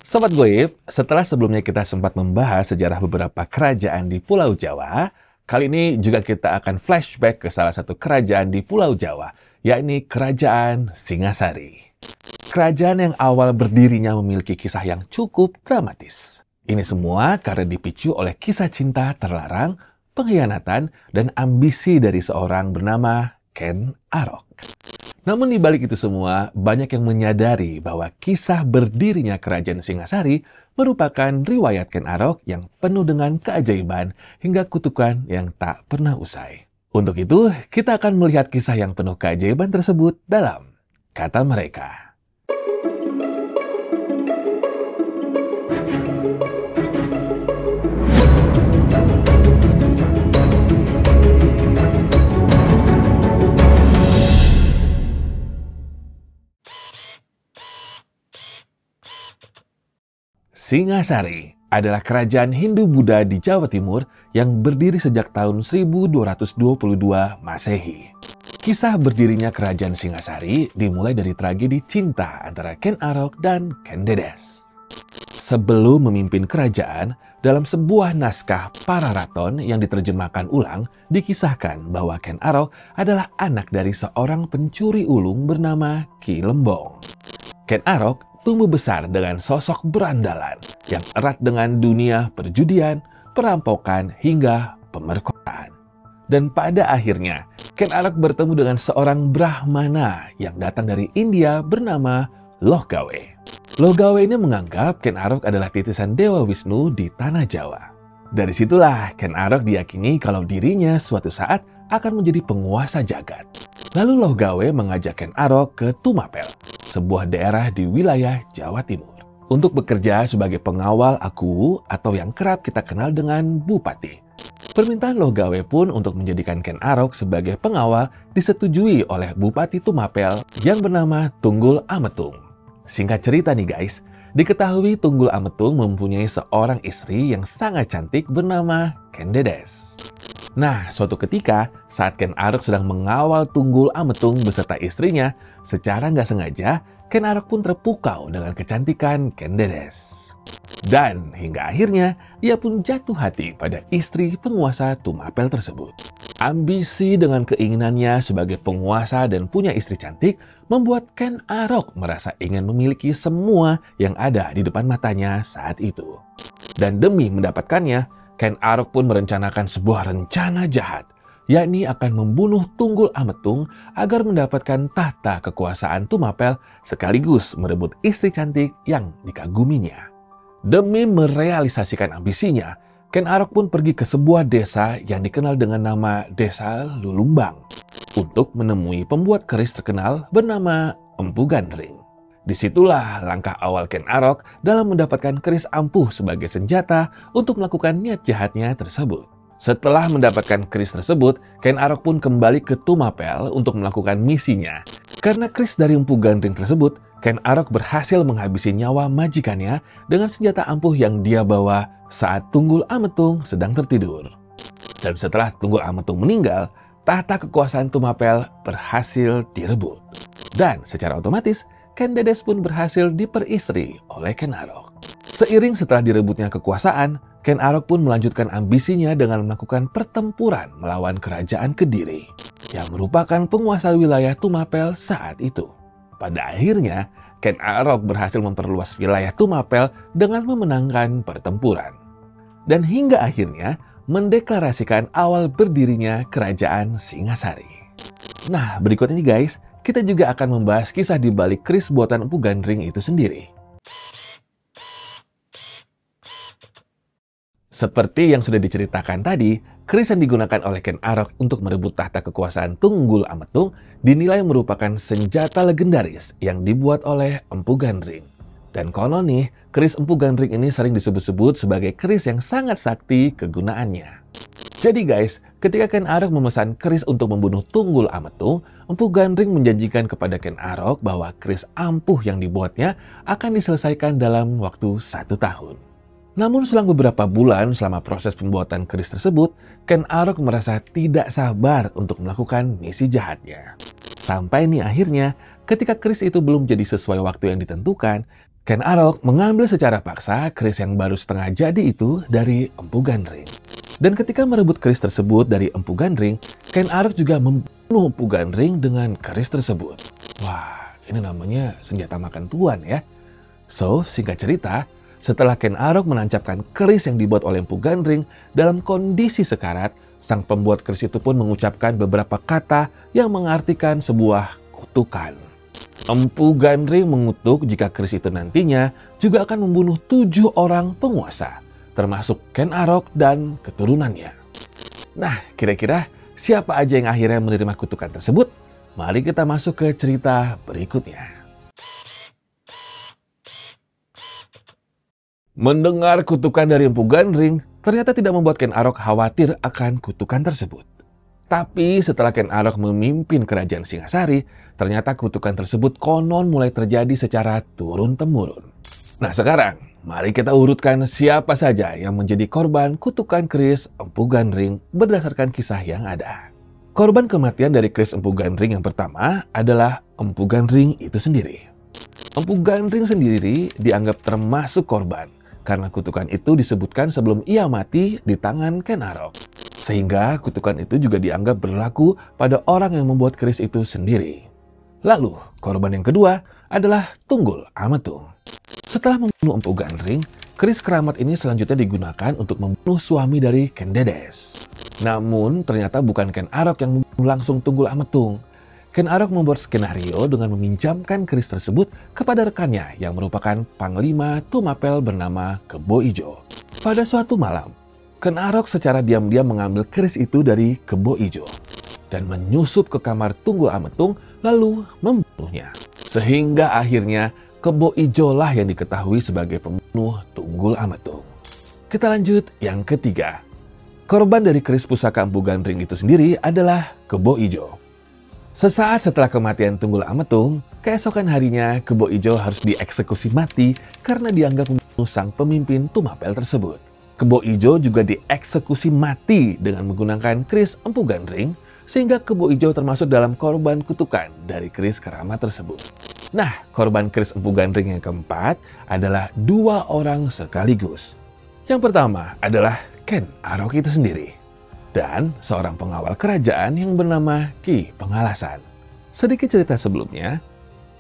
Sobat Goib, setelah sebelumnya kita sempat membahas sejarah beberapa kerajaan di Pulau Jawa, kali ini juga kita akan flashback ke salah satu kerajaan di Pulau Jawa, yakni Kerajaan Singasari. Kerajaan yang awal berdirinya memiliki kisah yang cukup dramatis. Ini semua karena dipicu oleh kisah cinta terlarang, pengkhianatan, dan ambisi dari seorang bernama Ken Arok. Namun di balik itu semua, banyak yang menyadari bahwa kisah berdirinya Kerajaan Singasari merupakan riwayat Ken Arok yang penuh dengan keajaiban hingga kutukan yang tak pernah usai. Untuk itu, kita akan melihat kisah yang penuh keajaiban tersebut dalam Kata Mereka. Singasari adalah kerajaan Hindu-Buddha di Jawa Timur yang berdiri sejak tahun 1222 Masehi. Kisah berdirinya Kerajaan Singasari dimulai dari tragedi cinta antara Ken Arok dan Ken Dedes. Sebelum memimpin kerajaan, dalam sebuah naskah Pararaton yang diterjemahkan ulang, dikisahkan bahwa Ken Arok adalah anak dari seorang pencuri ulung bernama Ki Lembong. Ken Arok tumbuh besar dengan sosok berandalan yang erat dengan dunia perjudian, perampokan, hingga pemerkosaan. Dan pada akhirnya, Ken Arok bertemu dengan seorang Brahmana yang datang dari India bernama Lohgawe. Lohgawe ini menganggap Ken Arok adalah titisan Dewa Wisnu di Tanah Jawa. Dari situlah Ken Arok diyakini kalau dirinya suatu saat akan menjadi penguasa jagat. Lalu Lohgawe mengajak Ken Arok ke Tumapel, sebuah daerah di wilayah Jawa Timur, untuk bekerja sebagai pengawal aku atau yang kerap kita kenal dengan Bupati. Permintaan Lohgawe pun untuk menjadikan Ken Arok sebagai pengawal disetujui oleh Bupati Tumapel yang bernama Tunggul Ametung. Singkat cerita nih guys, diketahui Tunggul Ametung mempunyai seorang istri yang sangat cantik bernama Ken Dedes. Nah, suatu ketika saat Ken Arok sedang mengawal Tunggul Ametung beserta istrinya, secara nggak sengaja Ken Arok pun terpukau dengan kecantikan Ken Dedes. Dan hingga akhirnya ia pun jatuh hati pada istri penguasa Tumapel tersebut. Ambisi dengan keinginannya sebagai penguasa dan punya istri cantik membuat Ken Arok merasa ingin memiliki semua yang ada di depan matanya saat itu. Dan demi mendapatkannya, Ken Arok pun merencanakan sebuah rencana jahat, yakni akan membunuh Tunggul Ametung agar mendapatkan tahta kekuasaan Tumapel sekaligus merebut istri cantik yang dikaguminya. Demi merealisasikan ambisinya, Ken Arok pun pergi ke sebuah desa yang dikenal dengan nama Desa Lulumbang untuk menemui pembuat keris terkenal bernama Empu Gandring. Disitulah langkah awal Ken Arok dalam mendapatkan keris ampuh sebagai senjata untuk melakukan niat jahatnya tersebut. Setelah mendapatkan keris tersebut, Ken Arok pun kembali ke Tumapel untuk melakukan misinya. Karena keris dari Empu Gandring tersebut, Ken Arok berhasil menghabisi nyawa majikannya dengan senjata ampuh yang dia bawa saat Tunggul Ametung sedang tertidur. Dan setelah Tunggul Ametung meninggal, tahta kekuasaan Tumapel berhasil direbut. Dan secara otomatis, Ken Dedes pun berhasil diperistri oleh Ken Arok. Seiring setelah direbutnya kekuasaan, Ken Arok pun melanjutkan ambisinya dengan melakukan pertempuran melawan Kerajaan Kediri, yang merupakan penguasa wilayah Tumapel saat itu. Pada akhirnya, Ken Arok berhasil memperluas wilayah Tumapel dengan memenangkan pertempuran. Dan hingga akhirnya mendeklarasikan awal berdirinya Kerajaan Singasari. Nah, berikut ini guys, kita juga akan membahas kisah di balik keris buatan Empu Gandring itu sendiri. Seperti yang sudah diceritakan tadi, keris yang digunakan oleh Ken Arok untuk merebut tahta kekuasaan Tunggul Ametung dinilai merupakan senjata legendaris yang dibuat oleh Empu Gandring. Dan konon nih, keris Empu Gandring ini sering disebut-sebut sebagai keris yang sangat sakti kegunaannya. Jadi guys, ketika Ken Arok memesan keris untuk membunuh Tunggul Ametung, Empu Gandring menjanjikan kepada Ken Arok bahwa keris ampuh yang dibuatnya akan diselesaikan dalam waktu 1 tahun. Namun selang beberapa bulan selama proses pembuatan keris tersebut, Ken Arok merasa tidak sabar untuk melakukan misi jahatnya. Sampai nih akhirnya, ketika keris itu belum jadi sesuai waktu yang ditentukan, Ken Arok mengambil secara paksa keris yang baru setengah jadi itu dari Empu Gandring. Dan ketika merebut keris tersebut dari Empu Gandring, Ken Arok juga membunuh Empu Gandring dengan keris tersebut. Wah, ini namanya senjata makan tuan ya. So, singkat cerita, setelah Ken Arok menancapkan keris yang dibuat oleh Empu Gandring dalam kondisi sekarat, sang pembuat keris itu pun mengucapkan beberapa kata yang mengartikan sebuah kutukan. Empu Gandring mengutuk jika keris itu nantinya juga akan membunuh 7 orang penguasa, termasuk Ken Arok dan keturunannya. Nah, kira-kira siapa aja yang akhirnya menerima kutukan tersebut? Mari kita masuk ke cerita berikutnya. Mendengar kutukan dari Empu Gandring, ternyata tidak membuat Ken Arok khawatir akan kutukan tersebut. Tapi setelah Ken Arok memimpin kerajaan Singasari, ternyata kutukan tersebut konon mulai terjadi secara turun-temurun. Nah sekarang, mari kita urutkan siapa saja yang menjadi korban kutukan keris Empu Gandring berdasarkan kisah yang ada. Korban kematian dari keris Empu Gandring yang pertama adalah Empu Gandring itu sendiri. Empu Gandring sendiri dianggap termasuk korban, karena kutukan itu disebutkan sebelum ia mati di tangan Ken Arok. Sehingga kutukan itu juga dianggap berlaku pada orang yang membuat keris itu sendiri. Lalu, korban yang kedua adalah Tunggul Ametung. Setelah membunuh Empu Gandring, keris keramat ini selanjutnya digunakan untuk membunuh suami dari Ken Dedes. Namun, ternyata bukan Ken Arok yang membunuh langsung Tunggul Ametung. Ken Arok membuat skenario dengan meminjamkan keris tersebut kepada rekannya yang merupakan Panglima Tumapel bernama Kebo Ijo. Pada suatu malam, Ken Arok secara diam-diam mengambil keris itu dari Kebo Ijo dan menyusup ke kamar Tunggul Ametung lalu membunuhnya. Sehingga akhirnya Kebo Ijo lah yang diketahui sebagai pembunuh Tunggul Ametung. Kita lanjut yang ketiga. Korban dari keris pusaka Empu Gandring itu sendiri adalah Kebo Ijo. Sesaat setelah kematian Tunggul Ametung, keesokan harinya Kebo Ijo harus dieksekusi mati karena dianggap membunuh sang pemimpin Tumapel tersebut. Kebo Ijo juga dieksekusi mati dengan menggunakan keris Empu Gandring, sehingga Kebo Ijo termasuk dalam korban kutukan dari keris keramat tersebut. Nah, korban keris Empu Gandring yang keempat adalah 2 orang sekaligus. Yang pertama adalah Ken Arok itu sendiri, dan seorang pengawal kerajaan yang bernama Ki Pengalasan. Sedikit cerita sebelumnya,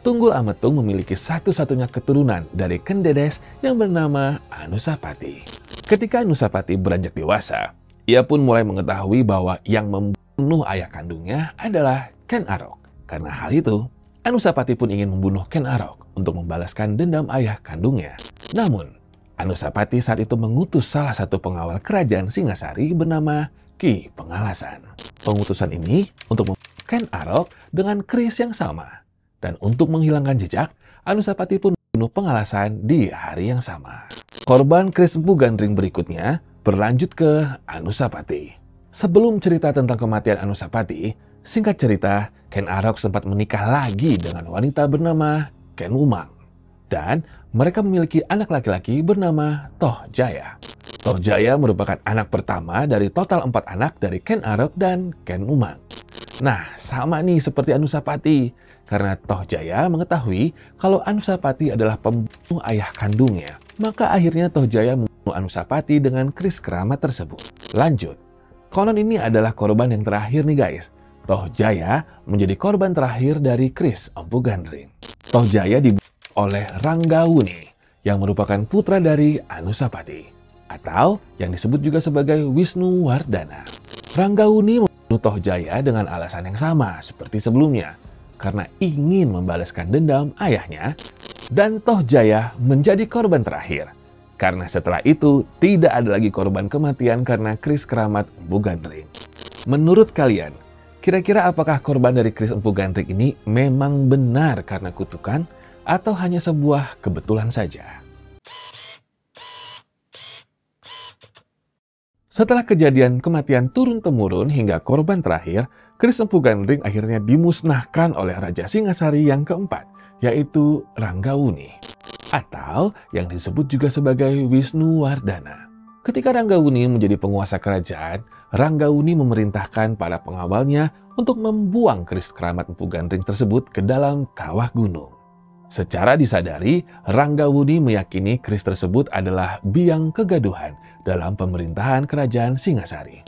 Tunggul Ametung memiliki satu-satunya keturunan dari Ken Dedes yang bernama Anusapati. Ketika Anusapati beranjak dewasa, ia pun mulai mengetahui bahwa yang membunuh ayah kandungnya adalah Ken Arok. Karena hal itu, Anusapati pun ingin membunuh Ken Arok untuk membalaskan dendam ayah kandungnya. Namun, Anusapati saat itu mengutus salah satu pengawal kerajaan Singasari bernama Ki Pengalasan. Pengutusan ini untuk membunuh Ken Arok dengan keris yang sama. Dan untuk menghilangkan jejak, Anusapati pun membunuh Pengalasan di hari yang sama. Korban keris Empu Gandring berikutnya berlanjut ke Anusapati. Sebelum cerita tentang kematian Anusapati, singkat cerita, Ken Arok sempat menikah lagi dengan wanita bernama Ken Umang. Dan mereka memiliki anak laki-laki bernama Toh Jaya. Toh Jaya merupakan anak pertama dari total 4 anak dari Ken Arok dan Ken Umang. Nah, sama nih seperti Anusapati. Karena Toh Jaya mengetahui kalau Anusapati adalah pembunuh ayah kandungnya, maka akhirnya Toh Jaya membunuh Anusapati dengan keris keramat tersebut. Lanjut, konon ini adalah korban yang terakhir nih guys. Toh Jaya menjadi korban terakhir dari keris Empu Gandring. Toh Jaya dibunuh oleh Ranggawuni yang merupakan putra dari Anusapati, atau yang disebut juga sebagai Wisnuwardana. Ranggawuni membunuh Toh Jaya dengan alasan yang sama seperti sebelumnya, karena ingin membalaskan dendam ayahnya, dan Toh Jaya menjadi korban terakhir. Karena setelah itu tidak ada lagi korban kematian karena keris keramat Empu Gandring. Menurut kalian, kira-kira apakah korban dari keris Empu Gandring ini memang benar karena kutukan atau hanya sebuah kebetulan saja? Setelah kejadian kematian turun-temurun hingga korban terakhir, keris Empu Gandring akhirnya dimusnahkan oleh Raja Singasari yang keempat, yaitu Ranggawuni, atau yang disebut juga sebagai Wisnuwardana. Ketika Ranggawuni menjadi penguasa kerajaan, Ranggawuni memerintahkan para pengawalnya untuk membuang keris keramat Empu Gandring tersebut ke dalam kawah gunung. Secara disadari, Ranggawuni meyakini keris tersebut adalah biang kegaduhan dalam pemerintahan kerajaan Singasari.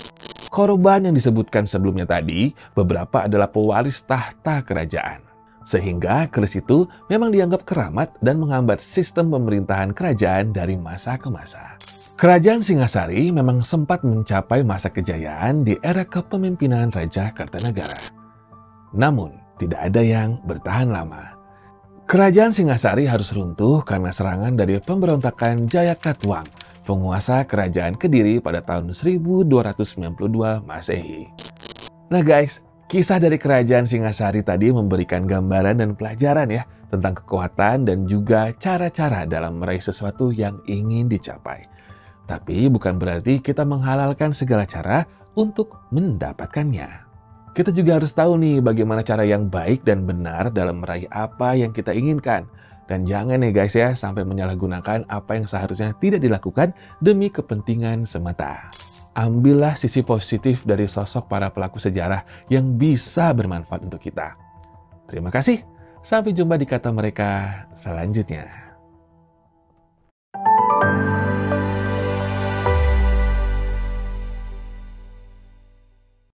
Korban yang disebutkan sebelumnya tadi, beberapa adalah pewaris tahta kerajaan. Sehingga keris itu memang dianggap keramat dan menghambat sistem pemerintahan kerajaan dari masa ke masa. Kerajaan Singasari memang sempat mencapai masa kejayaan di era kepemimpinan Raja Kartanagara. Namun, tidak ada yang bertahan lama. Kerajaan Singasari harus runtuh karena serangan dari pemberontakan Jayakatwang, penguasa kerajaan Kediri pada tahun 1292 Masehi. Nah guys, kisah dari kerajaan Singasari tadi memberikan gambaran dan pelajaran ya tentang kekuatan dan juga cara-cara dalam meraih sesuatu yang ingin dicapai. Tapi bukan berarti kita menghalalkan segala cara untuk mendapatkannya. Kita juga harus tahu nih bagaimana cara yang baik dan benar dalam meraih apa yang kita inginkan. Dan jangan nih guys ya sampai menyalahgunakan apa yang seharusnya tidak dilakukan demi kepentingan semata. Ambillah sisi positif dari sosok para pelaku sejarah yang bisa bermanfaat untuk kita. Terima kasih. Sampai jumpa di kata mereka selanjutnya.